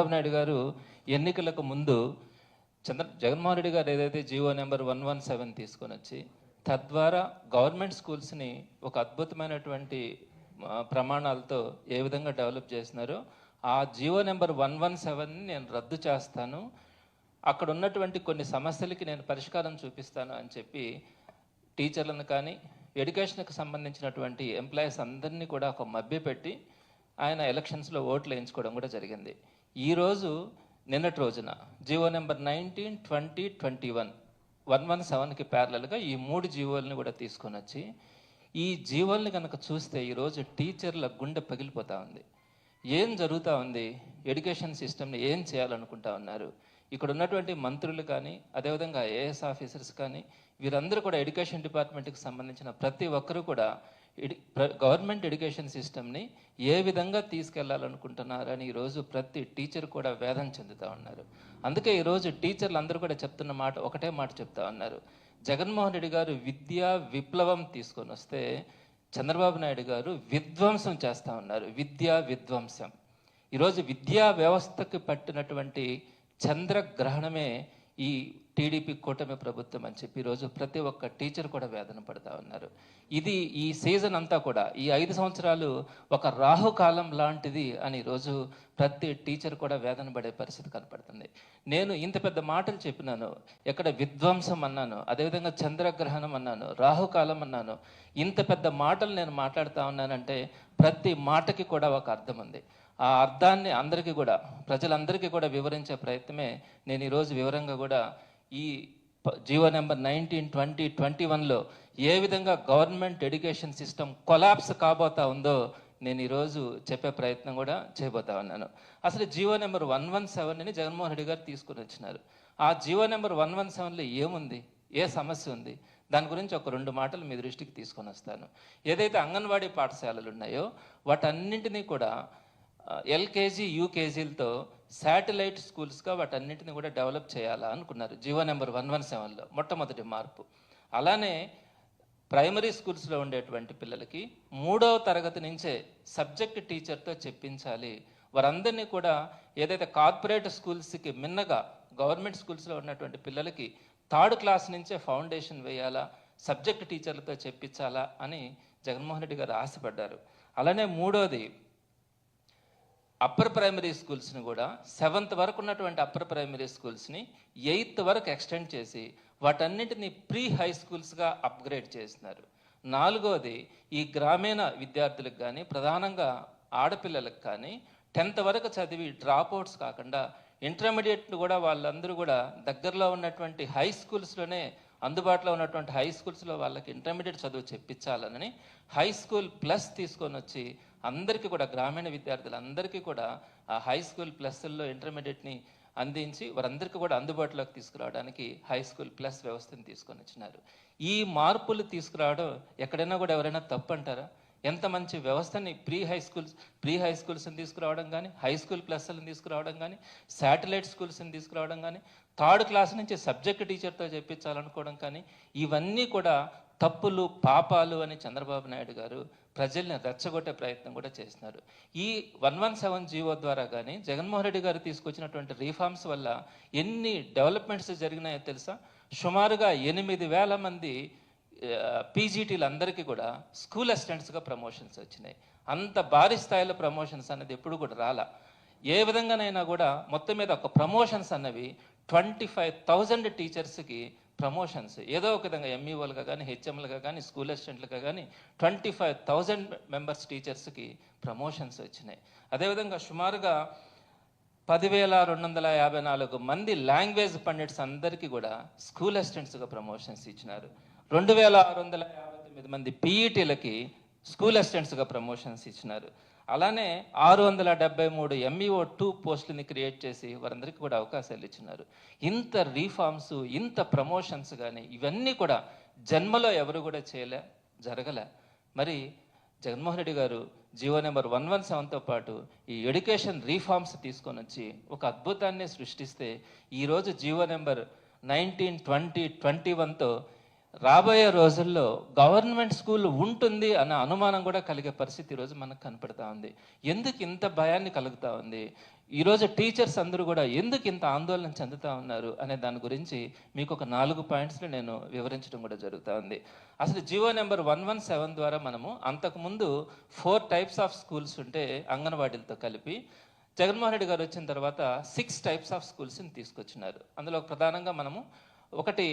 చంద్రబాబు నాయుడు గారు ఎన్నికలకు ముందు జగన్మోహన్ రెడ్డి గారు ఏదైతే జీవో నెంబర్ 117 తీసుకొని వచ్చి తద్వారా గవర్నమెంట్ స్కూల్స్ని ఒక అద్భుతమైనటువంటి ప్రమాణాలతో ఏ విధంగా డెవలప్ చేసినారో ఆ జీవో నెంబర్ 117ని నేను రద్దు చేస్తాను, అక్కడ ఉన్నటువంటి కొన్ని సమస్యలకి నేను పరిష్కారం చూపిస్తాను అని చెప్పి టీచర్లను కానీ ఎడ్యుకేషన్కి సంబంధించినటువంటి ఎంప్లాయీస్ అందరినీ కూడా ఒక మభ్యపెట్టి ఆయన ఎలక్షన్స్లో ఓట్లు వేయించుకోవడం కూడా జరిగింది. ఈరోజు నిన్నటి రోజున జీవో నెంబర్ 19, 20, 21 117కి ప్యారలల్గా ఈ 3 జీవోల్ని కూడా తీసుకొని వచ్చి ఈ జీవోల్ని కనుక చూస్తే ఈరోజు టీచర్ల గుండె పగిలిపోతూ ఉంది. ఏం జరుగుతూ ఉంది, ఎడ్యుకేషన్ సిస్టమ్ని ఏం చేయాలనుకుంటా ఉన్నారు. ఇక్కడ ఉన్నటువంటి మంత్రులు కానీ అదేవిధంగా ఐఏఎస్ ఆఫీసర్స్ కానీ వీరందరూ కూడా ఎడ్యుకేషన్ డిపార్ట్మెంట్కి సంబంధించిన ప్రతి ఒక్కరూ కూడా గవర్నమెంట్ ఎడ్యుకేషన్ సిస్టమ్ని ఏ విధంగా తీసుకెళ్లాలనుకుంటున్నారని ఈరోజు ప్రతి టీచర్ కూడా వేదన చెందుతూ ఉన్నారు. అందుకే ఈరోజు టీచర్లు అందరూ కూడా చెప్తున్న మాట ఒకటే మాట చెప్తా ఉన్నారు. జగన్మోహన్ రెడ్డి గారు విద్యా విప్లవం తీసుకొని వస్తే చంద్రబాబు నాయుడు గారు విధ్వంసం చేస్తూ ఉన్నారు. విద్యా విధ్వంసం. ఈరోజు విద్యా వ్యవస్థకి పట్టినటువంటి చంద్రగ్రహణమే ఈ టీడీపీ కూటమి ప్రభుత్వం అని చెప్పి ఈరోజు ప్రతి ఒక్క టీచర్ కూడా వేదన పడుతూ ఉన్నారు. ఇది ఈ సీజన్ అంతా కూడా ఈ 5 సంవత్సరాలు ఒక రాహుకాలం లాంటిది అని ఈరోజు ప్రతి టీచర్ కూడా వేదన పడే పరిస్థితి కనపడుతుంది. నేను ఇంత పెద్ద మాటలు చెప్పినాను, ఎక్కడ విధ్వంసం అన్నాను, అదేవిధంగా చంద్రగ్రహణం అన్నాను, రాహుకాలం అన్నాను. ఇంత పెద్ద మాటలు నేను మాట్లాడుతూ ఉన్నానంటే ప్రతి మాటకి కూడా ఒక అర్థం ఉంది. ఆ అర్థాన్ని అందరికీ కూడా ప్రజలందరికీ కూడా వివరించే ప్రయత్నమే నేను ఈరోజు వివరంగా కూడా ఈ జీవో నెంబర్ 19, 20, 21లో ఏ విధంగా గవర్నమెంట్ ఎడ్యుకేషన్ సిస్టమ్ కొలాప్స్ కాబోతా ఉందో నేను ఈరోజు చెప్పే ప్రయత్నం కూడా చేయబోతా ఉన్నాను. అసలు జీవో నెంబర్ 117ని జగన్మోహన్ రెడ్డి గారు తీసుకుని వచ్చినారు. ఆ జీవో నెంబర్ 117లో ఏముంది, ఏ సమస్య ఉంది, దాని గురించి ఒక 2 మాటలు మీ దృష్టికి తీసుకొని వస్తాను. ఏదైతే అంగన్వాడీ పాఠశాలలు ఉన్నాయో వాటన్నింటినీ కూడా ఎల్కేజీ యూకేజీలతో శాటిలైట్ స్కూల్స్గా వాటన్నింటినీ కూడా డెవలప్ చేయాలా అనుకున్నారు జీవో నెంబర్ 117లో మొట్టమొదటి మార్పు. అలానే ప్రైమరీ స్కూల్స్లో ఉండేటువంటి పిల్లలకి 3వ తరగతి నుంచే సబ్జెక్ట్ టీచర్తో చెప్పించాలి. వారందరినీ కూడా ఏదైతే కార్పొరేట్ స్కూల్స్కి మిన్నగా గవర్నమెంట్ స్కూల్స్లో ఉన్నటువంటి పిల్లలకి 3rd క్లాస్ నుంచే ఫౌండేషన్ వేయాలా, సబ్జెక్ట్ టీచర్లతో చెప్పించాలా అని జగన్మోహన్ రెడ్డి గారు ఆశపడ్డారు. అలానే 3వది అప్పర్ ప్రైమరీ స్కూల్స్ని కూడా 7th వరకు ఉన్నటువంటి అప్పర్ ప్రైమరీ స్కూల్స్ని 8th వరకు ఎక్స్టెండ్ చేసి వాటన్నింటినీ ప్రీ హై స్కూల్స్గా అప్గ్రేడ్ చేస్తున్నారు. 4వది ఈ గ్రామీణ విద్యార్థులకు కానీ ప్రధానంగా ఆడపిల్లలకు కానీ 10th వరకు చదివి డ్రాప్అవుట్స్ కాకుండా ఇంటర్మీడియట్ కూడా వాళ్ళందరూ కూడా దగ్గరలో ఉన్నటువంటి హై స్కూల్స్లోనే అందుబాటులో ఉన్నటువంటి హై స్కూల్స్లో వాళ్ళకి ఇంటర్మీడియట్ చదువు చెప్పించాలని హై స్కూల్ ప్లస్ తీసుకొని వచ్చి అందరికీ కూడా గ్రామీణ విద్యార్థులందరికీ కూడా ఆ హై స్కూల్ ప్లస్ల్లో ఇంటర్మీడియట్ని అందించి వారందరికీ కూడా అందుబాటులోకి తీసుకురావడానికి హై స్కూల్ ప్లస్ వ్యవస్థను తీసుకొని వచ్చినారు. ఈ మార్పులు తీసుకురావడం ఎక్కడైనా కూడా ఎవరైనా తప్పు అంటారా? ఎంత మంచి వ్యవస్థని ప్రీ హై స్కూల్స్ని తీసుకురావడం కానీ, హై స్కూల్ ప్లస్లను తీసుకురావడం కానీ, శాటిలైట్ స్కూల్స్ని తీసుకురావడం కానీ, 3rd క్లాస్ నుంచి సబ్జెక్ట్ టీచర్తో చెప్పించాలనుకోవడం కానీ ఇవన్నీ కూడా తప్పులు పాపాలు అని చంద్రబాబు నాయుడు గారు ప్రజల్ని రెచ్చగొట్టే ప్రయత్నం కూడా చేస్తున్నారు. ఈ 117 జీవో ద్వారా కానీ జగన్మోహన్ రెడ్డి గారు తీసుకొచ్చినటువంటి రీఫార్మ్స్ వల్ల ఎన్ని డెవలప్మెంట్స్ జరిగినాయో తెలుసా? సుమారుగా 8,000 మంది పీజీటీలందరికీ కూడా స్కూల్ అసిస్టెంట్స్గా ప్రమోషన్స్ వచ్చినాయి. అంత భారీ స్థాయిలో ప్రమోషన్స్ అనేది ఎప్పుడు కూడా రాలా. ఏ విధంగానైనా కూడా మొత్తం మీద ఒక ప్రమోషన్స్ అన్నవి 25,000 టీచర్స్కి ప్రమోషన్స్ ఏదో ఒక విధంగా ఎంఈఓలుగా కానీ, హెచ్ఎంలుగా కానీ, స్కూల్ అసిస్టెంట్లుగా కానీ 25,000 మెంబర్స్ టీచర్స్కి ప్రమోషన్స్ వచ్చినాయి. అదేవిధంగా సుమారుగా 10,254 మంది లాంగ్వేజ్ పండిట్స్ అందరికీ కూడా స్కూల్ అసిస్టెంట్స్గా ప్రమోషన్స్ ఇచ్చినారు. 2,659 మంది పీఈటీలకి స్కూల్ అసిస్టెంట్స్గా ప్రమోషన్స్ ఇచ్చినారు. అలానే 673 MEO2 పోస్టులని క్రియేట్ చేసి వారందరికీ కూడా అవకాశాలు ఇచ్చినారు. ఇంత రీఫార్మ్స్, ఇంత ప్రమోషన్స్ కానీ ఇవన్నీ కూడా జన్మలో ఎవరు కూడా జరగలే. మరి జగన్మోహన్ రెడ్డి గారు జీవో నెంబర్ 117తో పాటు ఈ ఎడ్యుకేషన్ రీఫార్మ్స్ తీసుకొని వచ్చి ఒక అద్భుతాన్ని సృష్టిస్తే ఈరోజు జీవో నెంబర్ 19, 20, 21తో రాబోయే రోజుల్లో గవర్నమెంట్ స్కూల్ ఉంటుంది అన్న అనుమానం కూడా కలిగే పరిస్థితి ఈరోజు మనకు కనపడతా ఉంది. ఎందుకు ఇంత భయాన్ని కలుగుతూ ఉంది? ఈరోజు టీచర్స్ అందరూ కూడా ఎందుకు ఇంత ఆందోళన చెందుతూ ఉన్నారు అనే దాని గురించి మీకు ఒక 4 పాయింట్స్ని నేను వివరించడం కూడా జరుగుతూ ఉంది. అసలు జీవో నెంబర్ 117 ద్వారా మనము అంతకుముందు 4 టైప్స్ ఆఫ్ స్కూల్స్ ఉంటే అంగన్వాడీలతో కలిపి జగన్మోహన్ రెడ్డి గారు వచ్చిన తర్వాత 6 టైప్స్ ఆఫ్ స్కూల్స్ని తీసుకొచ్చినారు. అందులో ప్రధానంగా మనము ఒకటి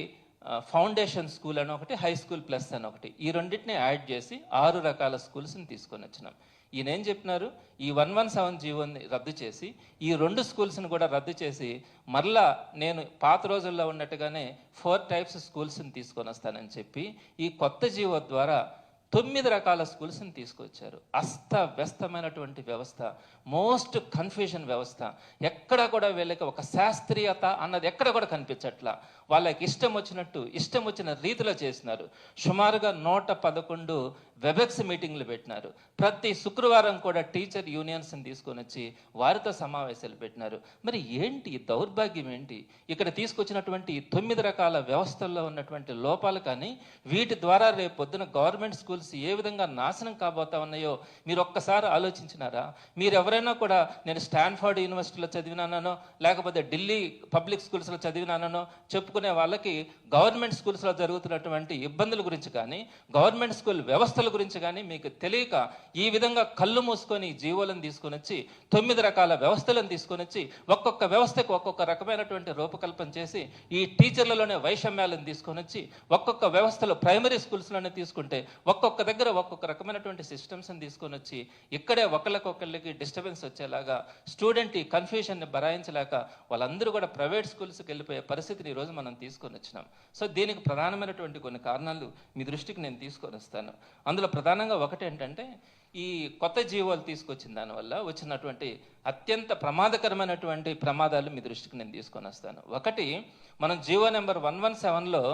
ఫౌండేషన్ స్కూల్ అని ఒకటి, హై స్కూల్ ప్లస్ అని ఒకటి, ఈ రెండింటిని యాడ్ చేసి 6 రకాల స్కూల్స్ని తీసుకొని వచ్చినాం. ఈయన ఏం చెప్పినారు, ఈ 117 జీవోని రద్దు చేసి ఈ 2 స్కూల్స్ని కూడా రద్దు చేసి మరలా నేను పాత రోజుల్లో ఉన్నట్టుగానే 4 టైప్స్ స్కూల్స్ని తీసుకొని వస్తానని చెప్పి ఈ కొత్త జీవో ద్వారా 9 రకాల స్కూల్స్ని తీసుకొచ్చారు. అస్తవ్యస్తమైనటువంటి వ్యవస్థ, మోస్ట్ కన్ఫ్యూజన్ వ్యవస్థ. ఎక్కడ కూడా వీళ్ళకి ఒక శాస్త్రీయత అన్నది ఎక్కడ కూడా కనిపించట్లా. వాళ్ళకి ఇష్టం వచ్చిన రీతిలో చేసినారు. సుమారుగా 111 వెబెక్స్ మీటింగ్లు పెట్టినారు. ప్రతి శుక్రవారం కూడా టీచర్ యూనియన్స్ని తీసుకొని వచ్చి వారితో సమావేశాలు పెట్టినారు. మరి ఏంటి దౌర్భాగ్యం ఏంటి? ఇక్కడ తీసుకొచ్చినటువంటి 9 రకాల వ్యవస్థల్లో ఉన్నటువంటి లోపాలు కానీ వీటి ద్వారా రేపు పొద్దున గవర్నమెంట్ స్కూల్స్ ఏ విధంగా నాశనం కాబోతా ఉన్నాయో మీరు ఒక్కసారి ఆలోచించినారా? మీరు ఎవరైనా కూడా నేను స్టాన్ఫర్డ్ యూనివర్సిటీలో చదివినానో లేకపోతే ఢిల్లీ పబ్లిక్ స్కూల్స్లో చదివినానో చెప్పుకునే వాళ్ళకి గవర్నమెంట్ స్కూల్స్లో జరుగుతున్నటువంటి ఇబ్బందుల గురించి కానీ గవర్నమెంట్ స్కూల్ వ్యవస్థల గురించి కానీ మీకు తెలియక ఈ విధంగా కళ్ళు మూసుకొని జీవోలను తీసుకొని వచ్చి 9 రకాల వ్యవస్థలను తీసుకొని వచ్చి ఒక్కొక్క వ్యవస్థకు ఒక్కొక్క రకమైనటువంటి రూపకల్పన చేసి ఈ టీచర్లలోనే వైషమ్యాలను తీసుకొని వచ్చి ఒక్కొక్క వ్యవస్థలో ప్రైమరీ స్కూల్స్లోనే తీసుకుంటే ఒక్కొక్క దగ్గర ఒక్కొక్క రకమైనటువంటి సిస్టమ్స్ని తీసుకొని వచ్చి ఇక్కడే ఒకళ్ళకొకళ్ళకి డిస్టర్బెన్స్ వచ్చేలాగా స్టూడెంట్ ఈ కన్ఫ్యూజన్ని భరాయించలేక వాళ్ళందరూ కూడా ప్రైవేట్ స్కూల్స్కి వెళ్ళిపోయే పరిస్థితిని ఈరోజు మనం తీసుకొని వచ్చినాం. సో దీనికి ప్రధానమైనటువంటి కొన్ని కారణాలు మీ దృష్టికి నేను తీసుకొని వస్తాను. అందులో ప్రధానంగా ఒకటి ఏంటంటే ఈ కొత్త జీవోలు తీసుకొచ్చిన దానివల్ల వచ్చినటువంటి అత్యంత ప్రమాదకరమైనటువంటి ప్రమాదాలు మీ దృష్టికి నేను తీసుకొని వస్తాను. ఒకటి, మనం జీవో నెంబర్ 117లో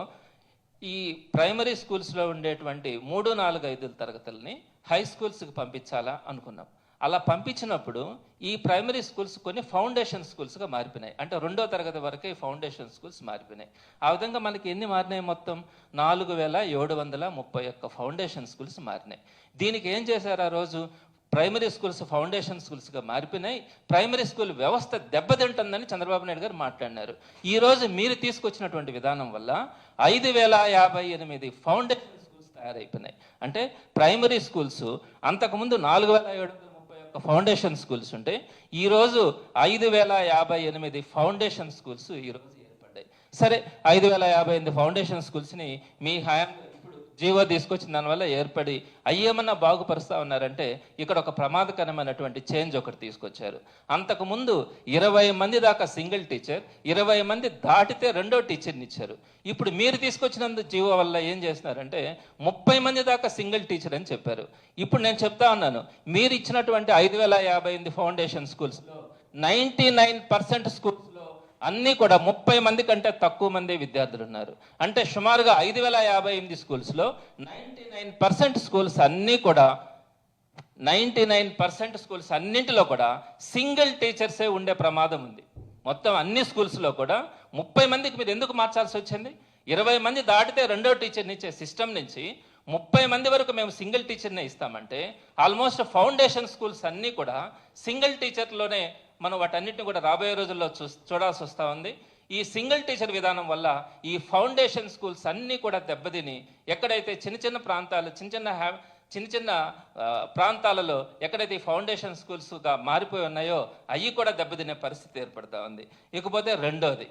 ఈ ప్రైమరీ స్కూల్స్లో ఉండేటువంటి 3, 4, 5 తరగతులని హై స్కూల్స్కి పంపించాలా అనుకున్నాం. అలా పంపించినప్పుడు ఈ ప్రైమరీ స్కూల్స్ కొన్ని ఫౌండేషన్ స్కూల్స్గా మారిపోయినాయి. అంటే 2వ తరగతి వరకే ఫౌండేషన్ స్కూల్స్ మారిపోయినాయి. ఆ విధంగా మనకి ఎన్ని మారినాయి? మొత్తం 4731 ఫౌండేషన్ స్కూల్స్ మారినాయి. దీనికి ఏం చేశారు? ఆ రోజు ప్రైమరీ స్కూల్స్ ఫౌండేషన్ స్కూల్స్గా మారిపోయినాయి, ప్రైమరీ స్కూల్ వ్యవస్థ దెబ్బతింటుందని చంద్రబాబు నాయుడు గారు మాట్లాడినారు. ఈరోజు మీరు తీసుకొచ్చినటువంటి విధానం వల్ల 5058 ఫౌండేషన్ స్కూల్స్ తయారైపోయినాయి. అంటే ప్రైమరీ స్కూల్స్ అంతకుముందు 4731 ఫౌండేషన్ స్కూల్స్ ఉంటే ఈరోజు 5058 ఫౌండేషన్ స్కూల్స్ ఈరోజు ఏర్పడ్డాయి. సరే, 5058 ఫౌండేషన్ స్కూల్స్ని మీ హయాం జీవో తీసుకొచ్చిన దానివల్ల ఏర్పడి అయ్యేమన్నా బాగుపరుస్తూ ఉన్నారంటే ఇక్కడ ఒక ప్రమాదకరమైనటువంటి చేంజ్ ఒకటి తీసుకొచ్చారు. అంతకుముందు 20 మంది దాకా సింగిల్ టీచర్, 20 మంది దాటితే 2వ టీచర్ని ఇచ్చారు. ఇప్పుడు మీరు తీసుకొచ్చినందు జీవో వల్ల ఏం చేస్తున్నారంటే 30 మంది దాకా సింగిల్ టీచర్ అని చెప్పారు. ఇప్పుడు నేను చెప్తా ఉన్నాను, మీరు ఇచ్చినటువంటి 5058 ఫౌండేషన్ స్కూల్స్లో 99% స్కూల్స్లో అన్నీ కూడా 30 మంది కంటే తక్కువ మంది విద్యార్థులు ఉన్నారు. అంటే సుమారుగా 5058 స్కూల్స్లో 99% స్కూల్స్ అన్నీ కూడా 99% స్కూల్స్ అన్నింటిలో కూడా సింగిల్ టీచర్సే ఉండే ప్రమాదం ఉంది. మొత్తం అన్ని స్కూల్స్లో కూడా 30 మందికి మీరు ఎందుకు మార్చాల్సి వచ్చింది? 20 మంది దాటితే 2వ టీచర్ని ఇచ్చే సిస్టమ్ నుంచి 30 మంది వరకు మేము సింగిల్ టీచర్నే ఇస్తామంటే ఆల్మోస్ట్ ఫౌండేషన్ స్కూల్స్ అన్నీ కూడా సింగిల్ టీచర్లోనే మనం వాటన్నిటిని కూడా రాబోయే రోజుల్లో చూడాల్సి వస్తూ ఉంది. ఈ సింగిల్ టీచర్ విధానం వల్ల ఈ ఫౌండేషన్ స్కూల్స్ అన్నీ కూడా దెబ్బతిని ఎక్కడైతే చిన్న చిన్న ప్రాంతాలలో ఎక్కడైతే ఈ ఫౌండేషన్ స్కూల్స్గా మారిపోయి ఉన్నాయో అవి కూడా దెబ్బతినే పరిస్థితి ఏర్పడుతూ ఉంది. ఇకపోతే రెండోది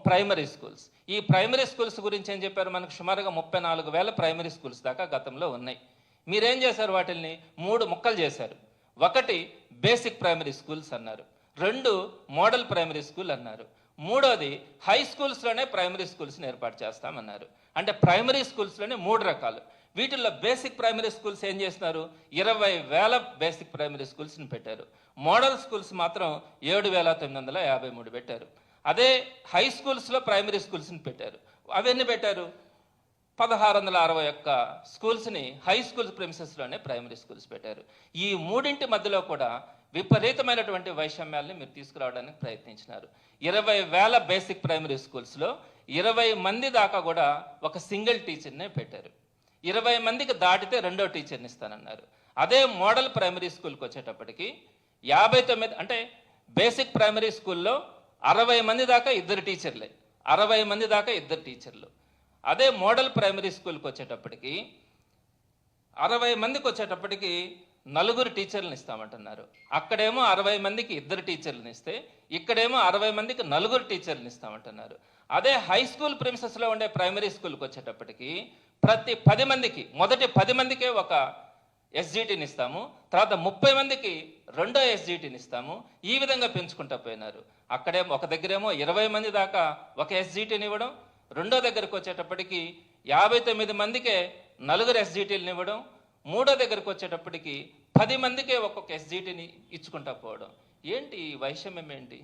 ప్రైమరీ స్కూల్స్. ఈ ప్రైమరీ స్కూల్స్ గురించి ఏం చెప్పారు? మనకు సుమారుగా 34,000 ప్రైమరీ స్కూల్స్ దాకా గతంలో ఉన్నాయి. మీరేం చేశారు? వాటిల్ని 3 ముక్కలు చేశారు. ఒకటి బేసిక్ ప్రైమరీ స్కూల్స్ అన్నారు, 2 మోడల్ ప్రైమరీ స్కూల్ అన్నారు, 3వది హై స్కూల్స్లోనే ప్రైమరీ స్కూల్స్ని ఏర్పాటు చేస్తామన్నారు. అంటే ప్రైమరీ స్కూల్స్లోనే 3 రకాలు. వీటిల్లో బేసిక్ ప్రైమరీ స్కూల్స్ ఏం చేస్తున్నారు? 20,000 బేసిక్ ప్రైమరీ స్కూల్స్ని పెట్టారు. మోడల్ స్కూల్స్ మాత్రం 7,953 పెట్టారు. అదే హై స్కూల్స్లో ప్రైమరీ స్కూల్స్ని పెట్టారు. అవన్నీ పెట్టారు 1661 స్కూల్స్ని హై స్కూల్ ప్రిమిసెస్లోనే ప్రైమరీ స్కూల్స్ పెట్టారు. ఈ మూడింటి మధ్యలో కూడా విపరీతమైనటువంటి వైషమ్యాల్ని మీరు తీసుకురావడానికి ప్రయత్నించినారు. 20,000 బేసిక్ ప్రైమరీ స్కూల్స్లో 20 మంది దాకా కూడా ఒక సింగిల్ టీచర్నే పెట్టారు. 20 మందికి దాటితే 2వ టీచర్ని ఇస్తానన్నారు. అదే మోడల్ ప్రైమరీ స్కూల్కి వచ్చేటప్పటికి 59, అంటే బేసిక్ ప్రైమరీ స్కూల్లో 60 మంది దాకా ఇద్దరు టీచర్లే, 60 మంది దాకా ఇద్దరు టీచర్లు. అదే మోడల్ ప్రైమరీ స్కూల్కి వచ్చేటప్పటికి 60 మందికి వచ్చేటప్పటికి 4 టీచర్లను ఇస్తామంటున్నారు. అక్కడేమో 60 మందికి ఇద్దరు టీచర్లను ఇస్తే ఇక్కడేమో 60 మందికి 4 టీచర్లను ఇస్తామంటున్నారు. అదే హై స్కూల్ ప్రిన్సెస్లో ఉండే ప్రైమరీ స్కూల్కి వచ్చేటప్పటికి ప్రతి 10 మందికి మొదటి 10 మందికే ఒక ఎస్జిటిని ఇస్తాము, తర్వాత 30 మందికి రెండో ఎస్జిటిని ఇస్తాము. ఈ విధంగా పెంచుకుంటూ పోయినారు. అక్కడేమో ఒక దగ్గరేమో 20 మంది దాకా ఒక ఎస్జిటిని ఇవ్వడం, రెండో దగ్గరకు వచ్చేటప్పటికి 59 మందికే 4 ఎస్జిటీలను ఇవ్వడం, మూడో దగ్గరకు వచ్చేటప్పటికి 10 మందికే ఒక్కొక్క ఎస్జిటిని ఇచ్చుకుంటా పోవడం. ఏంటి ఈ వైషమ్యం ఏంటి?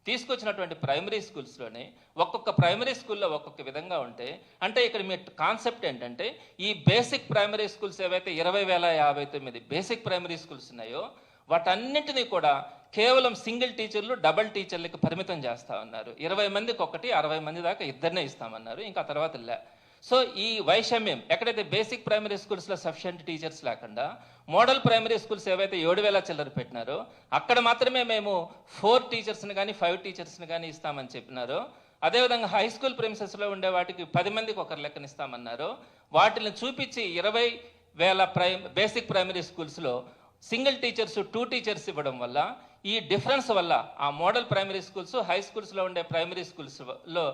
తీసుకొచ్చినటువంటి ప్రైమరీ స్కూల్స్లోనే ఒక్కొక్క ప్రైమరీ స్కూల్లో ఒక్కొక్క విధంగా ఉంటే, అంటే ఇక్కడ మీ కాన్సెప్ట్ ఏంటంటే ఈ బేసిక్ ప్రైమరీ స్కూల్స్ ఏవైతే 20,059 బేసిక్ ప్రైమరీ స్కూల్స్ ఉన్నాయో వాటన్నింటినీ కూడా కేవలం సింగిల్ టీచర్లు, డబల్ టీచర్లకి పరిమితం చేస్తా ఉన్నారు. 20 మందికి ఒకటి, 60 మంది దాకా ఇద్దరినే ఇస్తామన్నారు. ఇంకా తర్వాత లే. సో ఈ వైషమ్యం ఎక్కడైతే బేసిక్ ప్రైమరీ స్కూల్స్లో సఫిషియెంట్ టీచర్స్ లేకుండా మోడల్ ప్రైమరీ స్కూల్స్ ఏవైతే 7,000 చిల్లర పెట్టినారో అక్కడ మాత్రమే మేము 4 టీచర్స్ని కానీ 5 టీచర్స్ని కానీ ఇస్తామని చెప్పినారు. అదేవిధంగా హై స్కూల్ ప్రిన్సెస్లో ఉండే వాటికి 10 మందికి ఒకరు లెక్కన ఇస్తామన్నారు. వాటిని చూపించి 20,000 బేసిక్ ప్రైమరీ స్కూల్స్లో సింగిల్ టీచర్స్ 2 టీచర్స్ ఇవ్వడం వల్ల ఈ డిఫరెన్స్ వల్ల ఆ మోడల్ ప్రైమరీ స్కూల్స్, హై స్కూల్స్లో ఉండే ప్రైమరీ స్కూల్స్లో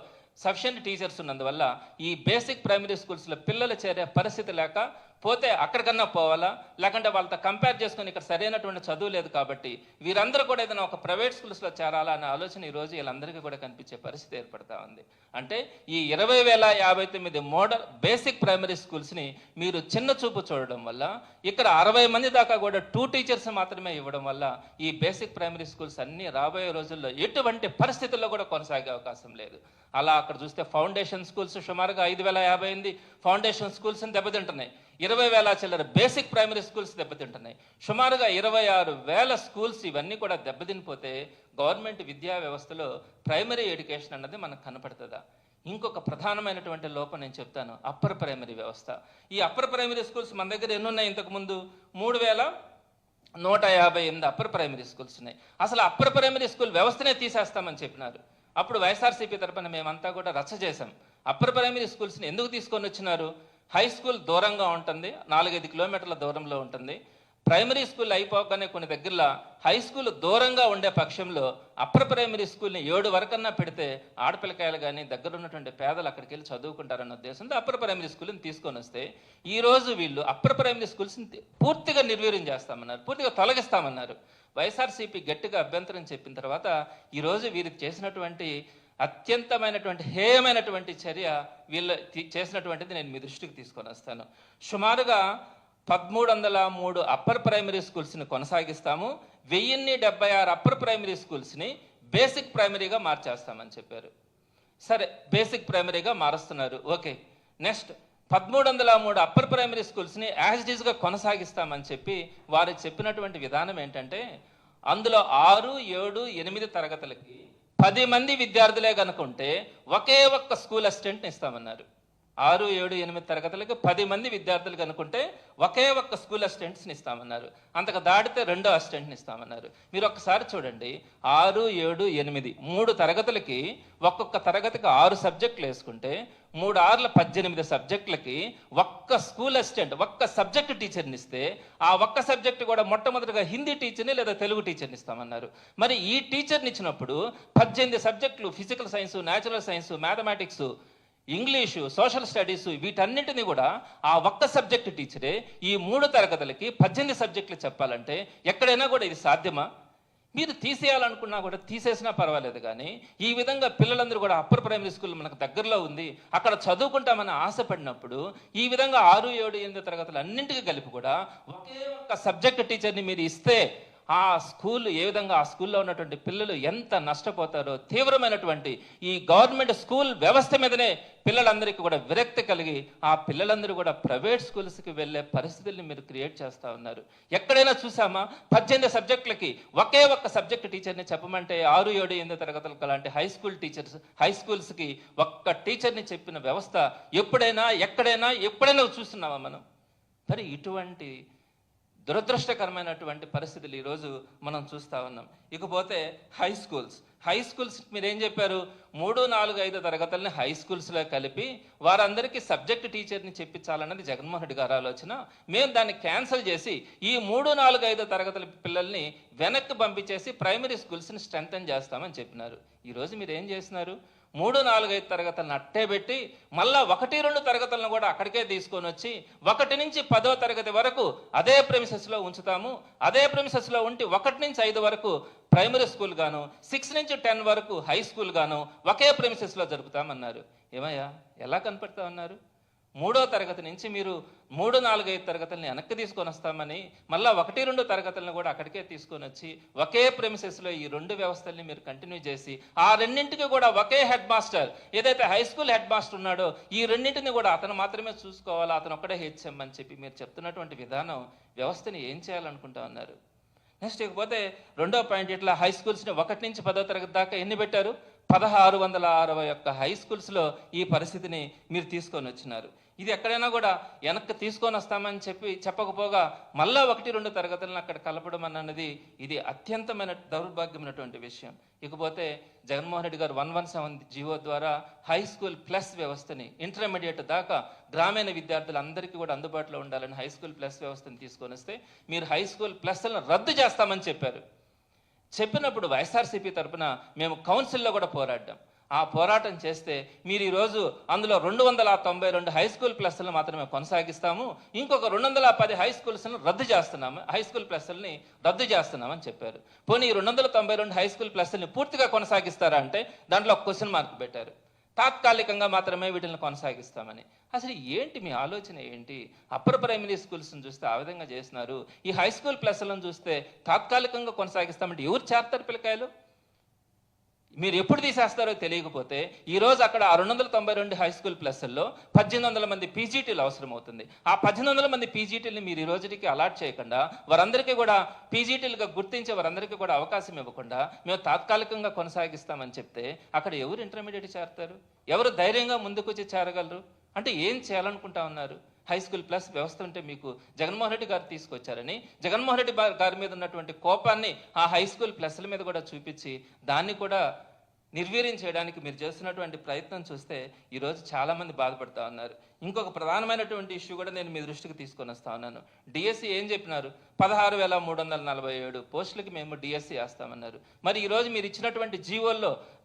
సఫిషియెంట్ టీచర్స్ ఉన్నందువల్ల ఈ బేసిక్ ప్రైమరీ స్కూల్స్లో పిల్లలు చేరే పరిస్థితి లేక పోతే అక్కడికన్నా పోవాలా, లేకుంటే వాళ్ళతో కంపేర్ చేసుకుని ఇక్కడ సరైనటువంటి చదువు లేదు కాబట్టి వీరందరూ కూడా ఏదైనా ఒక ప్రైవేట్ స్కూల్స్లో చేరాలా అనే ఆలోచన ఈరోజు వీళ్ళందరికీ కూడా కనిపించే పరిస్థితి ఏర్పడతా ఉంది. అంటే ఈ 20,059 మోడల్ బేసిక్ ప్రైమరీ స్కూల్స్ని మీరు చిన్న చూపు చూడడం వల్ల ఇక్కడ 60 మంది దాకా కూడా 2 టీచర్స్ మాత్రమే ఇవ్వడం వల్ల ఈ బేసిక్ ప్రైమరీ స్కూల్స్ అన్నీ రాబోయే రోజుల్లో ఎటువంటి పరిస్థితుల్లో కూడా కొనసాగే అవకాశం లేదు. అలా అక్కడ చూస్తే ఫౌండేషన్ స్కూల్స్ సుమారుగా 5,058 ఫౌండేషన్ స్కూల్స్ని దెబ్బతింటున్నాయి. 20,000 చిల్లర బేసిక్ ప్రైమరీ స్కూల్స్ దెబ్బతింటున్నాయి. సుమారుగా 26,000 స్కూల్స్ ఇవన్నీ కూడా దెబ్బతినిపోతే గవర్నమెంట్ విద్యా వ్యవస్థలో ప్రైమరీ ఎడ్యుకేషన్ అన్నది మనకు కనపడుతుందా? ఇంకొక ప్రధానమైనటువంటి లోపం నేను చెప్తాను, అప్పర్ ప్రైమరీ వ్యవస్థ. ఈ అప్పర్ ప్రైమరీ స్కూల్స్ మన దగ్గర ఎన్నున్నాయి? ఇంతకుముందు 3,158 అప్పర్ ప్రైమరీ స్కూల్స్ ఉన్నాయి. అసలు అప్పర్ ప్రైమరీ స్కూల్ వ్యవస్థనే తీసేస్తామని చెప్పినారు. అప్పుడు వైఎస్ఆర్సీపీ తరఫున మేమంతా కూడా రచ్చ చేశాం. అప్పర్ ప్రైమరీ స్కూల్స్ని ఎందుకు తీసుకొని వచ్చినారు? హై స్కూల్ దూరంగా ఉంటుంది, 4-5 కిలోమీటర్ల దూరంలో ఉంటుంది. ప్రైమరీ స్కూల్ అయిపోగానే కొన్ని దగ్గరలో హై స్కూల్ దూరంగా ఉండే పక్షంలో అప్పర్ ప్రైమరీ స్కూల్ని 7 వరకన్నా పెడితే ఆడపిల్లకాయలు కానీ దగ్గర ఉన్నటువంటి పేదలు అక్కడికి వెళ్ళి చదువుకుంటారన్న ఉద్దేశంతో అప్పర్ ప్రైమరీ స్కూల్ని తీసుకొని వస్తే ఈరోజు వీళ్ళు అప్పర్ ప్రైమరీ స్కూల్స్ని పూర్తిగా నిర్వీర్యం చేస్తామన్నారు, పూర్తిగా తొలగిస్తామన్నారు. వైఎస్ఆర్సీపీ గట్టిగా అభ్యంతరం చెప్పిన తర్వాత ఈరోజు వీరికి చేసినటువంటి అత్యంతమైనటువంటి హేయమైనటువంటి చర్య వీళ్ళు చేసినటువంటిది నేను మీ దృష్టికి తీసుకొని వస్తాను. సుమారుగా 1,303 అప్పర్ ప్రైమరీ స్కూల్స్ని కొనసాగిస్తాము, 1,076 అప్పర్ ప్రైమరీ స్కూల్స్ని బేసిక్ ప్రైమరీగా మార్చేస్తామని చెప్పారు. సరే, బేసిక్ ప్రైమరీగా మారుస్తున్నారు, ఓకే. నెక్స్ట్ 1,303 అప్పర్ ప్రైమరీ స్కూల్స్ని యాజ్ ఇట్ ఈస్గా కొనసాగిస్తామని చెప్పి వారు చెప్పినటువంటి విధానం ఏంటంటే అందులో 6, 7, 8 తరగతులకి 10 మంది విద్యార్థులే కనుకుంటే ఒకే ఒక్క స్కూల్ అసిస్టెంట్ని ఇస్తామన్నారు. 6, 7, 8 తరగతులకు 10 మంది విద్యార్థులు కనుకుంటే ఒకే ఒక్క స్కూల్ అసిస్టెంట్స్ని ఇస్తామన్నారు. అంతకు దాటితే రెండో అసిస్టెంట్ని ఇస్తామన్నారు. మీరు ఒక్కసారి చూడండి, 6, 7, 8 3 తరగతులకి ఒక్కొక్క తరగతికి 6 సబ్జెక్టులు వేసుకుంటే 3 6 18 సబ్జెక్టులకి ఒక్క స్కూల్ అసిస్టెంట్, ఒక్క సబ్జెక్ట్ టీచర్ని ఇస్తే ఆ ఒక్క సబ్జెక్ట్ కూడా మొట్టమొదటిగా హిందీ టీచర్ని లేదా తెలుగు టీచర్ని ఇస్తామన్నారు. మరి ఈ టీచర్ని ఇచ్చినప్పుడు 18 సబ్జెక్టులు, physical science, natural science, mathematics, English, social studies, వీటన్నింటినీ కూడా ఆ ఒక్క సబ్జెక్ట్ టీచరే ఈ 3 తరగతులకి 18 సబ్జెక్టులు చెప్పాలంటే ఎక్కడైనా కూడా ఇది సాధ్యమా? మీరు తీసేయాలనుకున్నా కూడా తీసేసినా పర్వాలేదు, కానీ ఈ విధంగా పిల్లలందరూ కూడా అప్పర్ ప్రైమరీ స్కూల్ మనకు దగ్గరలో ఉంది, అక్కడ చదువుకుంటామని ఆశపడినప్పుడు ఈ విధంగా 6, 7, 8 తరగతులు అన్నింటికి కలిపి కూడా ఒకే ఒక్క సబ్జెక్ట్ టీచర్ని మీరు ఇస్తే ఆ స్కూల్ ఏ విధంగా, ఆ స్కూల్లో ఉన్నటువంటి పిల్లలు ఎంత నష్టపోతారో, తీవ్రమైనటువంటి ఈ గవర్నమెంట్ స్కూల్ వ్యవస్థ మీదనే పిల్లలందరికీ కూడా విరక్తి కలిగి ఆ పిల్లలందరూ కూడా ప్రైవేట్ స్కూల్స్కి వెళ్ళే పరిస్థితుల్ని మీరు క్రియేట్ చేస్తూ ఉన్నారు. ఎక్కడైనా చూసామా 18 సబ్జెక్టులకి ఒకే ఒక్క సబ్జెక్ట్ టీచర్ని చెప్పమంటే 6, 7, 8 తరగతులకు అలాంటి హై స్కూల్స్కి ఒక్క టీచర్ని చెప్పిన వ్యవస్థ ఎప్పుడైనా ఎక్కడైనా చూస్తున్నామా మనం? మరి ఇటువంటి దురదృష్టకరమైనటువంటి పరిస్థితులు ఈరోజు మనం చూస్తూ ఉన్నాం. ఇకపోతే హై స్కూల్స్ మీరు ఏం చెప్పారు? 3, 4, 5 తరగతులని హై స్కూల్స్లో కలిపి వారందరికీ సబ్జెక్ట్ టీచర్ని చెప్పించాలన్నది జగన్మోహన్ రెడ్డి గారి ఆలోచన. మేము దాన్ని క్యాన్సిల్ చేసి ఈ 3, 4, 5 తరగతుల పిల్లల్ని వెనక్కి పంపించేసి ప్రైమరీ స్కూల్స్ని స్ట్రెంథన్ చేస్తామని చెప్పినారు. ఈరోజు మీరు ఏం చేస్తున్నారు? 3, 4, 5 తరగతులను అట్టే పెట్టి మళ్ళా 1, 2 తరగతులను కూడా అక్కడికే తీసుకొని వచ్చి 1 నుంచి 10వ తరగతి వరకు అదే ప్రెమిసెస్లో ఉంచుతాము. అదే ప్రెమిసెస్లో ఉండి 1 నుంచి 5 వరకు ప్రైమరీ స్కూల్ గాను, 6 నుంచి 10 వరకు హై స్కూల్ గాను ఒకే ప్రెమిసెస్లో జరుపుతామన్నారు. ఏమయ్యా, ఎలా కనపడతా ఉన్నారు? 3వ తరగతి నుంచి మీరు 3, 4, 5 తరగతులని వెనక్కి తీసుకొని వస్తామని మళ్ళీ 1, 2 తరగతులను కూడా అక్కడికే తీసుకొని వచ్చి ఒకే ప్రెమిసెస్లో ఈ 2 వ్యవస్థల్ని మీరు కంటిన్యూ చేసి ఆ రెండింటికి కూడా ఒకే హెడ్ మాస్టర్, ఏదైతే హై స్కూల్ హెడ్ మాస్టర్ ఉన్నాడో ఈ రెండింటిని కూడా అతను మాత్రమే చూసుకోవాలా, అతను ఒక్కడే హెచ్ఎం అని చెప్పి మీరు చెప్తున్నటువంటి విధానం వ్యవస్థని ఏం చేయాలనుకుంటా ఉన్నారు? నెక్స్ట్ ఇకపోతే 2వ పాయింట్, ఇట్లా హై స్కూల్స్ని 1 నుంచి 10వ తరగతి దాకా ఎన్ని పెట్టారు? 1661 హై స్కూల్స్లో ఈ పరిస్థితిని మీరు తీసుకొని వచ్చినారు. ఇది ఎక్కడైనా కూడా వెనక్కి తీసుకొని వస్తామని చెప్పకపోగా మళ్ళా 1, 2 తరగతులను అక్కడ కలపడం అన్నది ఇది అత్యంతమైన దౌర్భాగ్యమైనటువంటి విషయం. ఇకపోతే జగన్మోహన్ రెడ్డి గారు 117 జీవో ద్వారా హై స్కూల్ ప్లస్ వ్యవస్థని ఇంటర్మీడియట్ దాకా గ్రామీణ విద్యార్థులందరికీ కూడా అందుబాటులో ఉండాలని హై స్కూల్ ప్లస్ వ్యవస్థని తీసుకొని వస్తే మీరు హై స్కూల్ ప్లస్లను రద్దు చేస్తామని చెప్పారు. చెప్పినప్పుడు వైఎస్ఆర్సీపీ తరఫున మేము కౌన్సిల్లో కూడా పోరాడ్డాం. ఆ పోరాటం చేస్తే మీరు ఈరోజు అందులో 292 హై స్కూల్ ప్లస్లను మాత్రమే కొనసాగిస్తాము, ఇంకొక 210 హై స్కూల్స్ను రద్దు చేస్తున్నాము, హై స్కూల్ ప్లస్ని రద్దు చేస్తున్నామని చెప్పారు. పోనీ 292 హై స్కూల్ ప్లస్ని పూర్తిగా కొనసాగిస్తారా అంటే దాంట్లో ఒక క్వశ్చన్ మార్క్ పెట్టారు. తాత్కాలికంగా మాత్రమే వీటిని కొనసాగిస్తామని. అసలు ఏంటి మీ ఆలోచన ఏంటి? అప్పర్ ప్రైమరీ స్కూల్స్ని చూస్తే ఆ విధంగా చేస్తున్నారు, ఈ హై స్కూల్ ప్లస్లను చూస్తే తాత్కాలికంగా కొనసాగిస్తామంటే ఎవరు చేస్తారు పిల్లకాయలు? మీరు ఎప్పుడు తీసేస్తారో తెలియకపోతే ఈరోజు అక్కడ ఆ 292 హై స్కూల్ ప్లస్ల్లో 1800 మంది పీజీటీలు అవసరం అవుతుంది. ఆ 1800 మంది పీజీటీలని మీరు ఈ రోజుకి అలాట్ చేయకుండా వారందరికీ కూడా పీజీటీలుగా గుర్తించే వారందరికీ కూడా అవకాశం ఇవ్వకుండా మేము తాత్కాలికంగా కొనసాగిస్తామని చెప్తే అక్కడ ఎవరు ఇంటర్మీడియట్ చేరతారు? ఎవరు ధైర్యంగా ముందుకు వచ్చి చేరగలరు? అంటే ఏం చేయాలనుకుంటా ఉన్నారు? హై స్కూల్ ప్లస్ వ్యవస్థ ఉంటే మీకు జగన్మోహన్ రెడ్డి గారు తీసుకొచ్చారని జగన్మోహన్ రెడ్డి గారి మీద ఉన్నటువంటి కోపాన్ని ఆ హై స్కూల్ ప్లస్ల మీద కూడా చూపించి దాన్ని కూడా నిర్వీర్యం చేయడానికి మీరు చేస్తున్నటువంటి ప్రయత్నం చూస్తే ఈరోజు చాలామంది బాధపడుతూ ఉన్నారు. ఇంకొక ప్రధానమైనటువంటి ఇష్యూ కూడా నేను మీ దృష్టికి తీసుకొని వస్తా ఉన్నాను. డిఎస్సి ఏం చెప్పినారు? 16,347 పోస్టులకి మేము డిఎస్సి వేస్తామన్నారు. మరి ఈరోజు మీరు ఇచ్చినటువంటి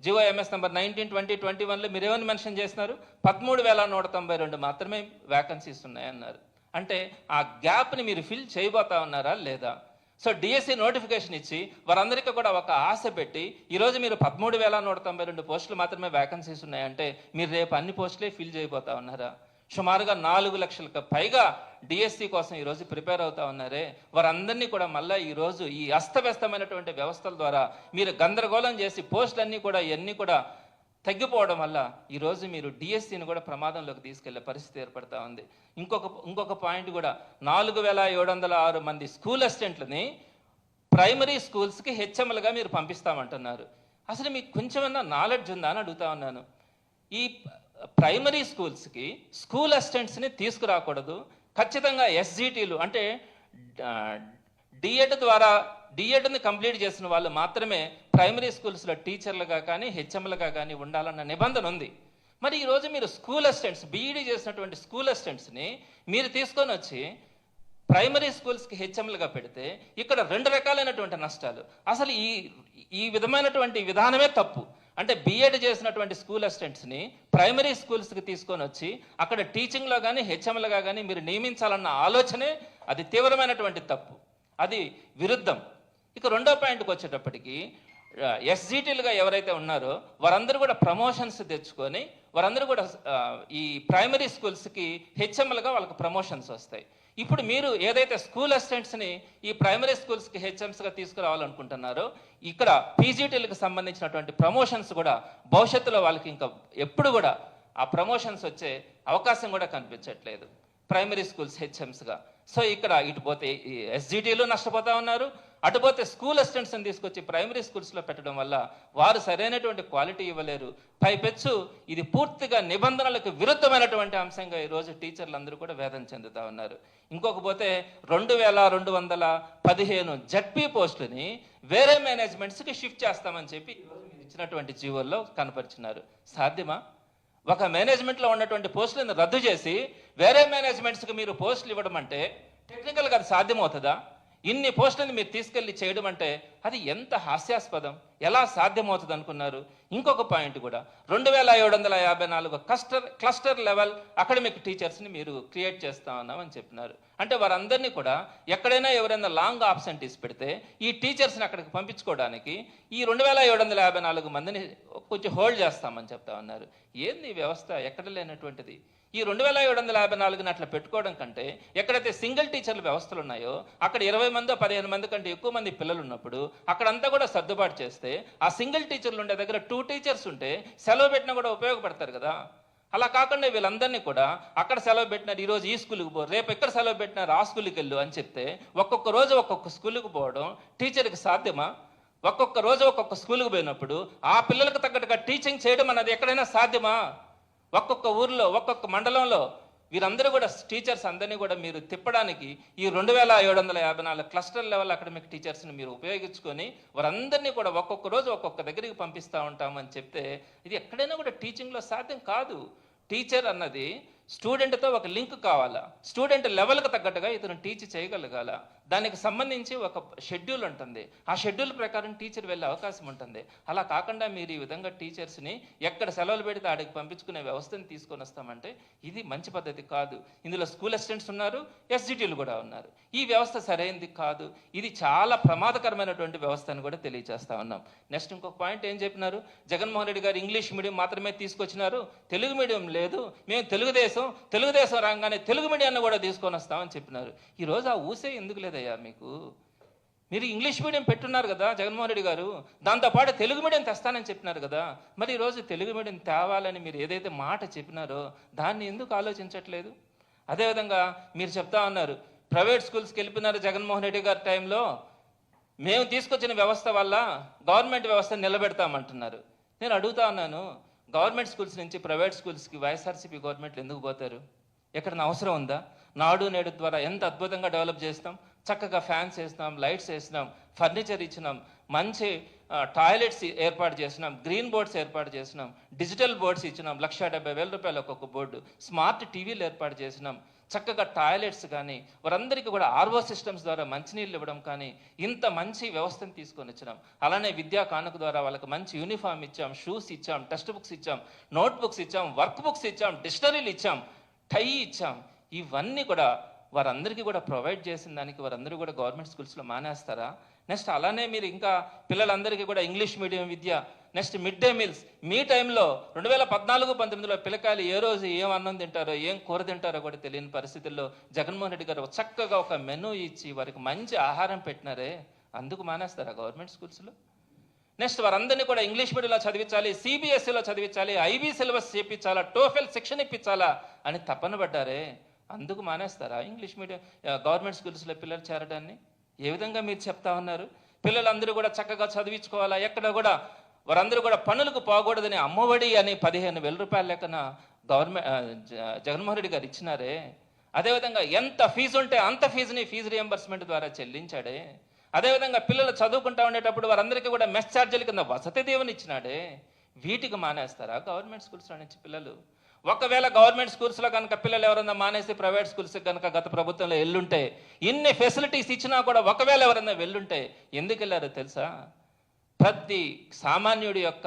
జీవో ఎంఎస్ నెంబర్ 19/2021లో మీరేమని మెన్షన్ చేస్తున్నారు? 13,192 మాత్రమే వ్యాకెన్సీస్ ఉన్నాయన్నారు. అంటే ఆ గ్యాప్ని మీరు ఫిల్ చేయబోతా ఉన్నారా లేదా? సో డిఎస్సి నోటిఫికేషన్ ఇచ్చి వారందరికీ కూడా ఒక ఆశ పెట్టి ఈరోజు మీరు 13,192 పోస్టులు మాత్రమే వ్యాకెన్సీస్ ఉన్నాయంటే మీరు రేపు అన్ని పోస్టులే ఫిల్ చేయబోతా ఉన్నారా? సుమారుగా 4 లక్షలకు పైగా డిఎస్సి కోసం ఈరోజు ప్రిపేర్ అవుతా ఉన్నారే, వారందరినీ కూడా మళ్ళీ ఈరోజు ఈ అస్తవ్యస్తమైనటువంటి వ్యవస్థల ద్వారా మీరు గందరగోళం చేసి పోస్టులన్నీ కూడా ఇవన్నీ కూడా తగ్గిపోవడం వల్ల ఈరోజు మీరు డిఎస్సిని కూడా ప్రమాదంలోకి తీసుకెళ్లే పరిస్థితి ఏర్పడతా ఉంది. ఇంకొక పాయింట్ కూడా 4,706 మంది స్కూల్ అసిస్టెంట్లని ప్రైమరీ స్కూల్స్కి హెచ్ఎంలుగా మీరు పంపిస్తామంటున్నారు. అసలు మీకు కొంచెమన్నా నాలెడ్జ్ ఉందా అని అడుగుతా ఉన్నాను. ఈ ప్రైమరీ స్కూల్స్కి స్కూల్ అసిస్టెంట్స్ని తీసుకురాకూడదు, ఖచ్చితంగా ఎస్జిటీలు అంటే డిఎడ్ని కంప్లీట్ చేసిన వాళ్ళు మాత్రమే ప్రైమరీ స్కూల్స్లో టీచర్లుగా కానీ హెచ్ఎంలుగా కానీ ఉండాలన్న నిబంధన ఉంది. మరి ఈరోజు మీరు స్కూల్ అసిస్టెంట్స్ బీఈడీ చేసినటువంటి స్కూల్ అసిస్టెంట్స్ని మీరు తీసుకొని వచ్చి ప్రైమరీ స్కూల్స్కి హెచ్ఎంలుగా పెడితే ఇక్కడ 2 రకాలైనటువంటి నష్టాలు. అసలు ఈ విధమైనటువంటి విధానమే తప్పు. అంటే బీఎడ్ చేసినటువంటి స్కూల్ అసిస్టెంట్స్ని ప్రైమరీ స్కూల్స్కి తీసుకొని వచ్చి అక్కడ టీచింగ్లో కానీ హెచ్ఎంలుగా కానీ మీరు నియమించాలన్న ఆలోచనే అది తీవ్రమైనటువంటి తప్పు, అది విరుద్ధం. ఇక 2వ పాయింట్కి వచ్చేటప్పటికి ఎస్జిటీలుగా ఎవరైతే ఉన్నారో వారందరూ కూడా ప్రమోషన్స్ తెచ్చుకొని వారందరూ కూడా ఈ ప్రైమరీ స్కూల్స్కి హెచ్ఎంలుగా వాళ్ళకి ప్రమోషన్స్ వస్తాయి. ఇప్పుడు మీరు ఏదైతే స్కూల్ అసిస్టెంట్స్ని ఈ ప్రైమరీ స్కూల్స్కి హెచ్ఎంస్గా తీసుకురావాలనుకుంటున్నారో ఇక్కడ పీజీటీలకు సంబంధించినటువంటి ప్రమోషన్స్ కూడా భవిష్యత్తులో వాళ్ళకి ఇంకా ఎప్పుడు కూడా ఆ ప్రమోషన్స్ వచ్చే అవకాశం కూడా కనిపించట్లేదు ప్రైమరీ స్కూల్స్ హెచ్ఎంస్గా. సో ఇక్కడ ఇటు పోతే ఎస్జిటీలు నష్టపోతా ఉన్నారు, అటుపోతే స్కూల్ అసిస్టెంట్స్ని తీసుకొచ్చి ప్రైమరీ స్కూల్స్లో పెట్టడం వల్ల వారు సరైనటువంటి క్వాలిటీ ఇవ్వలేరు. పైపెచ్చు ఇది పూర్తిగా నిబంధనలకు విరుద్ధమైనటువంటి అంశంగా ఈరోజు టీచర్లు అందరూ కూడా వేదన చెందుతూ ఉన్నారు. ఇంకొక పోతే 2215 జడ్పీ పోస్టులని వేరే మేనేజ్మెంట్స్కి షిఫ్ట్ చేస్తామని చెప్పి ఈరోజు మీరు ఇచ్చినటువంటి జీవోల్లో కనపరిచినారు. సాధ్యమా? ఒక మేనేజ్మెంట్లో ఉన్నటువంటి పోస్టులను రద్దు చేసి వేరే మేనేజ్మెంట్స్కి మీరు పోస్టులు ఇవ్వడం అంటే టెక్నికల్గా అది సాధ్యమవుతుందా? ఇన్ని పోస్టులను మీరు తీసుకెళ్ళి చేయడం అంటే అది ఎంత హాస్యాస్పదం, ఎలా సాధ్యమవుతుంది అనుకున్నారు? ఇంకొక పాయింట్ కూడా 2754 క్లస్టర్ లెవెల్ అకాడమిక్ టీచర్స్ని మీరు క్రియేట్ చేస్తా ఉన్నామని చెప్పినారు. అంటే వారందరినీ కూడా ఎక్కడైనా ఎవరైనా లాంగ్ ఆబ్సెంటీస్ పెడితే ఈ టీచర్స్ని అక్కడికి పంపించుకోవడానికి ఈ 2754 మందిని కొంచెం హోల్డ్ చేస్తామని చెప్తా ఉన్నారు. ఏంది ఈ వ్యవస్థ? ఎక్కడ లేనటువంటిది. ఈ 2754ని అట్లా పెట్టుకోవడం కంటే ఎక్కడైతే సింగిల్ టీచర్ల వ్యవస్థలు ఉన్నాయో అక్కడ 20 మందో 15 మంది కంటే ఎక్కువ మంది పిల్లలు ఉన్నప్పుడు అక్కడంతా కూడా సర్దుబాటు చేస్తే ఆ సింగిల్ టీచర్లు ఉండే దగ్గర 2 టీచర్స్ ఉంటే సెలవు పెట్టినా కూడా ఉపయోగపడతారు కదా. అలా కాకుండా వీళ్ళందరినీ కూడా అక్కడ సెలవు పెట్టినారు, ఈరోజు ఈ స్కూల్కి పో, రేపు ఎక్కడ సెలవు పెట్టినారు ఆ స్కూల్కి వెళ్ళు అని చెప్తే ఒక్కొక్క రోజు ఒక్కొక్క స్కూల్కి పోవడం టీచర్కి సాధ్యమా? ఒక్కొక్క రోజు ఒక్కొక్క స్కూల్కి పోయినప్పుడు ఆ పిల్లలకు తగ్గట్టుగా టీచింగ్ చేయడం అన్నది ఎక్కడైనా సాధ్యమా? ఒక్కొక్క ఊర్లో ఒక్కొక్క మండలంలో వీరందరూ కూడా టీచర్స్ అందరినీ కూడా మీరు తిప్పడానికి ఈ 2754 క్లస్టర్ లెవెల్ అకాడమిక్ టీచర్స్ని మీరు ఉపయోగించుకొని వారందరినీ కూడా ఒక్కొక్క రోజు ఒక్కొక్క దగ్గరికి పంపిస్తూ ఉంటామని చెప్తే ఇది ఎక్కడైనా కూడా టీచింగ్లో సాధ్యం కాదు. టీచర్ అన్నది స్టూడెంట్తో ఒక లింక్ కావాలా, స్టూడెంట్ లెవెల్కి తగ్గట్టుగా ఇతను టీచ్ చేయగలగాల. దానికి సంబంధించి ఒక షెడ్యూల్ ఉంటుంది, ఆ షెడ్యూల్ ప్రకారం టీచర్ వెళ్ళే అవకాశం ఉంటుంది. అలా కాకుండా మీరు ఈ విధంగా టీచర్స్ని ఎక్కడ సెలవులు పెడితే ఆడికి పంపించుకునే వ్యవస్థను తీసుకొని వస్తామంటే ఇది మంచి పద్ధతి కాదు. ఇందులో స్కూల్ అసిస్టెంట్స్ ఉన్నారు, ఎస్జిటీలు కూడా ఉన్నారు. ఈ వ్యవస్థ సరైనది కాదు. ఇది చాలా ప్రమాదకరమైనటువంటి వ్యవస్థ అని కూడా తెలియజేస్తా ఉన్నాం. నెక్స్ట్ ఇంకొక పాయింట్ ఏం చెప్పినారు? జగన్మోహన్ రెడ్డి గారు ఇంగ్లీష్ మీడియం మాత్రమే తీసుకొచ్చినారు, తెలుగు మీడియం లేదు, మేము తెలుగుదేశం రాగానే తెలుగు మీడియాన్ని కూడా తీసుకొని వస్తామని చెప్పినారు. ఈరోజు ఆ ఊసే ఎందుకు లేదయ్యా మీకు? మీరు ఇంగ్లీష్ మీడియం పెట్టున్నారు కదా జగన్మోహన్ రెడ్డి గారు, దాంతోపాటు తెలుగు మీడియం తెస్తానని చెప్పినారు కదా. మరి ఈరోజు తెలుగు మీడియం తేవాలని మీరు ఏదైతే మాట చెప్పినారో దాన్ని ఎందుకు ఆలోచించట్లేదు? అదేవిధంగా మీరు చెప్తా ఉన్నారు ప్రైవేట్ స్కూల్స్కి వెళ్ళిపోయినారు జగన్మోహన్ రెడ్డి గారి టైంలో, మేము తీసుకొచ్చిన వ్యవస్థ వల్ల గవర్నమెంట్ వ్యవస్థ నిలబెడతామంటున్నారు. నేను అడుగుతా ఉన్నాను, గవర్నమెంట్ స్కూల్స్ నుంచి ప్రైవేట్ స్కూల్స్కి వైఎస్ఆర్సీపీ గవర్నమెంట్లు ఎందుకు పోతారు? ఎక్కడన్నా అవసరం ఉందా? నాడు నేడు ద్వారా ఎంత అద్భుతంగా డెవలప్ చేస్తాం, చక్కగా ఫ్యాన్స్ వేసినాం, లైట్స్ వేసినాం, ఫర్నిచర్ ఇచ్చినాం, మంచి టాయిలెట్స్ ఏర్పాటు చేసినాం, గ్రీన్ బోర్డ్స్ ఏర్పాటు చేసినాం, డిజిటల్ బోర్డ్స్ ఇచ్చినాం, 1,70,000 రూపాయలు ఒక్కొక్క బోర్డు, స్మార్ట్ టీవీలు ఏర్పాటు చేసినాం, చక్కగా టాయిలెట్స్ కానీ వారందరికీ కూడా ఆర్ఓ సిస్టమ్స్ ద్వారా మంచినీళ్ళు ఇవ్వడం కానీ ఇంత మంచి వ్యవస్థను తీసుకొని వచ్చినాం. అలానే విద్యా కానుక ద్వారా వాళ్ళకి మంచి యూనిఫామ్ ఇచ్చాం, షూస్ ఇచ్చాం, టెక్స్ట్ బుక్స్ ఇచ్చాం, నోట్ బుక్స్ ఇచ్చాం, వర్క్ బుక్స్ ఇచ్చాం, డిక్షనరీలు ఇచ్చాం, టై ఇచ్చాం. ఇవన్నీ కూడా వారందరికీ కూడా ప్రొవైడ్ చేసిన దానికి వారందరూ కూడా గవర్నమెంట్ స్కూల్స్లో మానేస్తారా? నెక్స్ట్ అలానే మీరు ఇంకా పిల్లలందరికీ కూడా ఇంగ్లీష్ మీడియం విద్య, నెక్స్ట్ మిడ్ డే మీల్స్. మీ టైంలో 2014-19లో పిల్లకాయలు ఏ రోజు ఏం అన్నం తింటారో ఏం కూర తింటారో కూడా తెలియని పరిస్థితుల్లో జగన్మోహన్ రెడ్డి గారు చక్కగా ఒక మెనూ ఇచ్చి వారికి మంచి ఆహారం పెట్టినారే, అందుకు మానేస్తారా గవర్నమెంట్ స్కూల్స్లో? నెక్స్ట్ వారందరినీ కూడా ఇంగ్లీష్ మీడియంలో చదివించాలి, సిబిఎస్ఈలో చదివించాలి, ఐబీ సిలబస్ చేయించాలా, టోఫెల్ శిక్షణ ఇప్పించాలా అని తపన పడ్డారే, అందుకు మానేస్తారా ఇంగ్లీష్ మీడియం గవర్నమెంట్ స్కూల్స్లో పిల్లలు చేరడాన్ని? ఏ విధంగా మీరు చెప్తా ఉన్నారు? పిల్లలందరూ కూడా చక్కగా చదివించుకోవాలా, ఎక్కడ కూడా వారందరూ కూడా పనులకు పోకూడదని అమ్మఒడి అని 15,000 రూపాయల లెక్కన జగన్మోహన్ రెడ్డి గారు ఇచ్చినారే. అదేవిధంగా ఎంత ఫీజు ఉంటే అంత ఫీజుని ఫీజు రియంబర్స్మెంట్ ద్వారా చెల్లించాడే. అదేవిధంగా పిల్లలు చదువుకుంటా ఉండేటప్పుడు వారందరికీ కూడా మెస్ ఛార్జీల కింద వసతి దీవెన ఇచ్చినాడే. వీటికి మానేస్తారా గవర్నమెంట్ స్కూల్స్లో నుంచి పిల్లలు? ఒకవేళ గవర్నమెంట్ స్కూల్స్లో కనుక పిల్లలు ఎవరైనా మానేసి ప్రైవేట్ స్కూల్స్కి కనుక గత ప్రభుత్వంలో వెళ్ళుంటే, ఇన్ని ఫెసిలిటీస్ ఇచ్చినా కూడా ఒకవేళ ఎవరైనా వెళ్ళుంటే ఎందుకు వెళ్ళారో తెలుసా? ప్రతి సామాన్యుడి యొక్క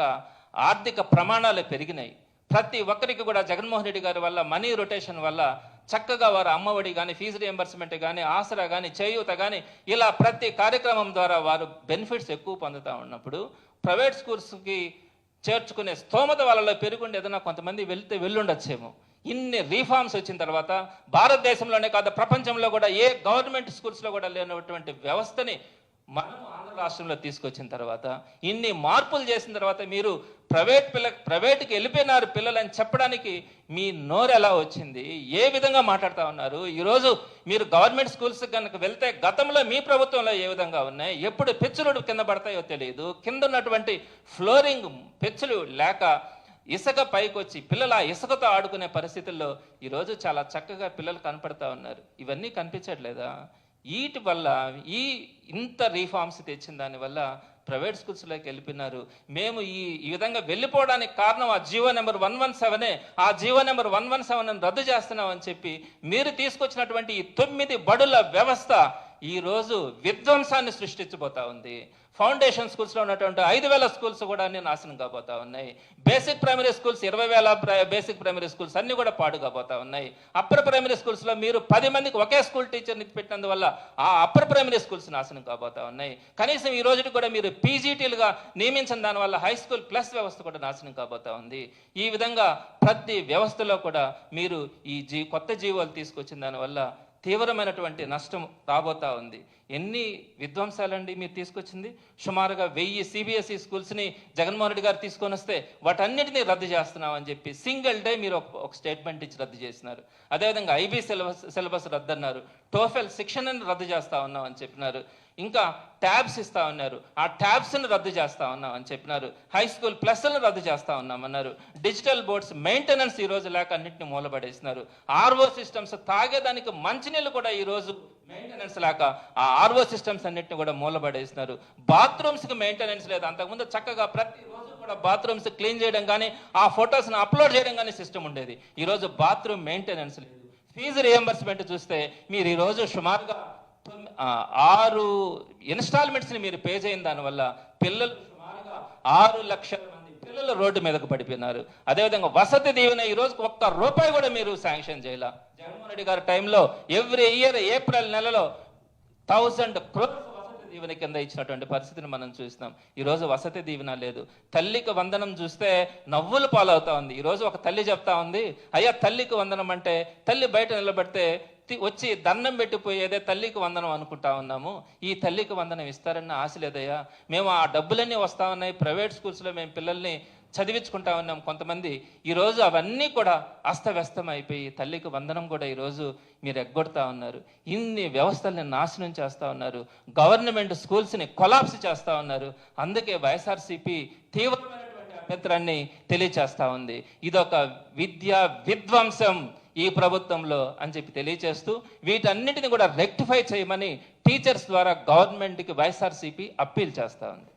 ఆర్థిక ప్రమాణాలు పెరిగినాయి. ప్రతి ఒక్కరికి కూడా జగన్మోహన్ రెడ్డి గారి వల్ల మనీ రొటేషన్ వల్ల చక్కగా వారు అమ్మఒడి కానీ, ఫీజు రియంబర్స్మెంట్ కానీ, ఆసరా కానీ, చేయూత కానీ ఇలా ప్రతి కార్యక్రమం ద్వారా వారు బెనిఫిట్స్ ఎక్కువ పొందుతూ ఉన్నప్పుడు ప్రైవేట్ స్కూల్స్కి చేర్చుకునే స్తోమత వాళ్ళలో పెరుగుండి ఏదైనా కొంతమంది వెళ్ళుండొచ్చేమో. ఇన్ని రీఫార్మ్స్ వచ్చిన తర్వాత భారతదేశంలోనే కాదు ప్రపంచంలో కూడా ఏ గవర్నమెంట్ స్కూల్స్లో కూడా లేనటువంటి వ్యవస్థని మనం రాష్ట్రంలో తీసుకొచ్చిన తర్వాత, ఇన్ని మార్పులు చేసిన తర్వాత మీరు ప్రైవేట్కి వెళ్ళిపోయినారు పిల్లలని చెప్పడానికి మీ నోరు ఎలా వచ్చింది? ఏ విధంగా మాట్లాడుతూ ఉన్నారు? ఈరోజు మీరు గవర్నమెంట్ స్కూల్స్ కనుక వెళ్తే గతంలో మీ ప్రభుత్వంలో ఏ విధంగా ఉన్నాయి, ఎప్పుడు పెచ్చులు కింద పడతాయో తెలియదు. కింద ఉన్నటువంటి ఫ్లోరింగ్ పెచ్చులు లేక ఇసుక పైకి వచ్చి పిల్లలు ఆ ఇసుకతో ఆడుకునే పరిస్థితుల్లో ఈరోజు చాలా చక్కగా పిల్లలు కనపడతా ఉన్నారు. ఇవన్నీ కనిపించట్లేదా? వీటి వల్ల ఇంత రీఫార్మ్స్ తెచ్చిన దానివల్ల ప్రైవేట్ స్కూల్స్లోకి వెళ్ళిపోయినారు. మేము ఈ విధంగా వెళ్ళిపోవడానికి కారణం ఆ జీవో నెంబర్ 117. ఆ జీవో నెంబర్ 117 రద్దు చేస్తున్నామని చెప్పి మీరు తీసుకొచ్చినటువంటి ఈ 9 బడుల వ్యవస్థ ఈరోజు విధ్వంసాన్ని సృష్టించబోతా ఉంది. ఫౌండేషన్ స్కూల్స్లో ఉన్నటువంటి 5,000 స్కూల్స్ కూడా అన్ని నాశనం కాబోతా ఉన్నాయి. Basic primary schools 20,000 basic primary schools అన్ని కూడా పాడు కాబోతా ఉన్నాయి. అప్పర్ ప్రైమరీ స్కూల్స్లో మీరు 10 మందికి ఒకే స్కూల్ టీచర్ని పెట్టినందువల్ల ఆ అప్పర్ ప్రైమరీ స్కూల్స్ నాశనం కాబోతా ఉన్నాయి. కనీసం ఈ రోజుకి కూడా మీరు పీజీటీలుగా నియమించిన దానివల్ల హై స్కూల్ ప్లస్ వ్యవస్థ కూడా నాశనం కాబోతా ఉంది. ఈ విధంగా ప్రతి వ్యవస్థలో కూడా మీరు ఈ కొత్త జీవోలు తీసుకొచ్చిన దానివల్ల తీవ్రమైనటువంటి నష్టం రాబోతా ఉంది. ఎన్ని విధ్వంసాలండి మీరు తీసుకొచ్చింది? సుమారుగా 1000 CBSE స్కూల్స్ని జగన్మోహన్ రెడ్డి గారు తీసుకొని వస్తే వాటన్నిటినీ రద్దు చేస్తున్నామని చెప్పి సింగిల్ డే మీరు ఒక స్టేట్మెంట్ ఇచ్చి రద్దు చేసినారు. అదేవిధంగా IB సిలబస్ రద్దు అన్నారు. టోఫెల్ శిక్షణను రద్దు చేస్తా ఉన్నాం అని చెప్పినారు. ఇంకా ట్యాబ్స్ ఇస్తా ఉన్నారు, ఆ ట్యాబ్స్ని రద్దు చేస్తా ఉన్నాం అని చెప్పినారు. హై స్కూల్ ప్లస్లను రద్దు చేస్తా ఉన్నామన్నారు. డిజిటల్ బోర్డ్స్ మెయింటెనెన్స్ ఈరోజు లేక అన్నింటినీ మూలపడేసినారు. RO సిస్టమ్స్ తాగేదానికి మంచినీళ్ళు కూడా ఈరోజు మెయింటెనెన్స్ లేక ఆ RO సిస్టమ్స్ అన్నింటినీ కూడా మూలపడేసినారు. బాత్రూమ్స్కి మెయింటెనెన్స్ లేదు. అంతకుముందు చక్కగా ప్రతిరోజు కూడా బాత్రూమ్స్ క్లీన్ చేయడం కానీ ఆ ఫొటోస్ని అప్లోడ్ చేయడం కానీ సిస్టమ్ ఉండేది. ఈరోజు బాత్రూమ్ మెయింటెనెన్స్ లేదు. ఫీజు రియంబర్స్మెంట్ చూస్తే మీరు ఈరోజు సుమారుగా 6 ఇన్స్టాల్మెంట్స్ని మీరు పే చేయని దానివల్ల పిల్లలు సుమారుగా 6 లక్షల మంది పిల్లలు రోడ్డు మీదకు పడిపోయినారు. అదేవిధంగా వసతి దీవెన ఈ రోజుకి ₹1 కూడా మీరు శాంక్షన్ చేయాల. జగన్మోహన్ రెడ్డి గారి టైంలో ఎవ్రీ ఇయర్ ఏప్రిల్ నెలలో 1000 crores వసతి దీవెన కింద ఇచ్చినటువంటి పరిస్థితిని మనం చూస్తున్నాం. ఈరోజు వసతి దీవెన లేదు. తల్లికి వందనం చూస్తే నవ్వులు పాలవుతా ఉంది. ఈరోజు ఒక తల్లి చెప్తా ఉంది, అయ్యా తల్లికి వందనం అంటే తల్లి బయట నిలబడితే వచ్చి దండం పెట్టిపోయేదే తల్లికి వందనం అనుకుంటా ఉన్నాము. ఈ తల్లికి వందనం ఇస్తారన్న ఆశ లేదయ్యా. మేము ఆ డబ్బులన్నీ వస్తూ ఉన్నాయి, ప్రైవేట్ స్కూల్స్లో మేము పిల్లల్ని చదివించుకుంటా ఉన్నాం కొంతమంది. ఈరోజు అవన్నీ కూడా అస్తవ్యస్తం అయిపోయి తల్లికి వందనం కూడా ఈరోజు మీరు ఎగ్గొడతా ఉన్నారు. ఇన్ని వ్యవస్థల్ని నాశనం చేస్తూ ఉన్నారు. గవర్నమెంట్ స్కూల్స్ని కొలాప్స్ చేస్తూ ఉన్నారు. అందుకే వైఎస్ఆర్సీపీ తీవ్రమైనటువంటి అభ్యంతరాన్ని తెలియచేస్తూ ఉంది. ఇదొక విద్యా విధ్వంసం ఈ ప్రభుత్వంలో అని చెప్పి తెలియచేస్తూ వీటన్నిటిని కూడా రెక్టిఫై చేయమని టీచర్స్ ద్వారా గవర్నమెంట్కి వైఎస్ఆర్సీపీ అప్పీల్ చేస్తూ ఉంది.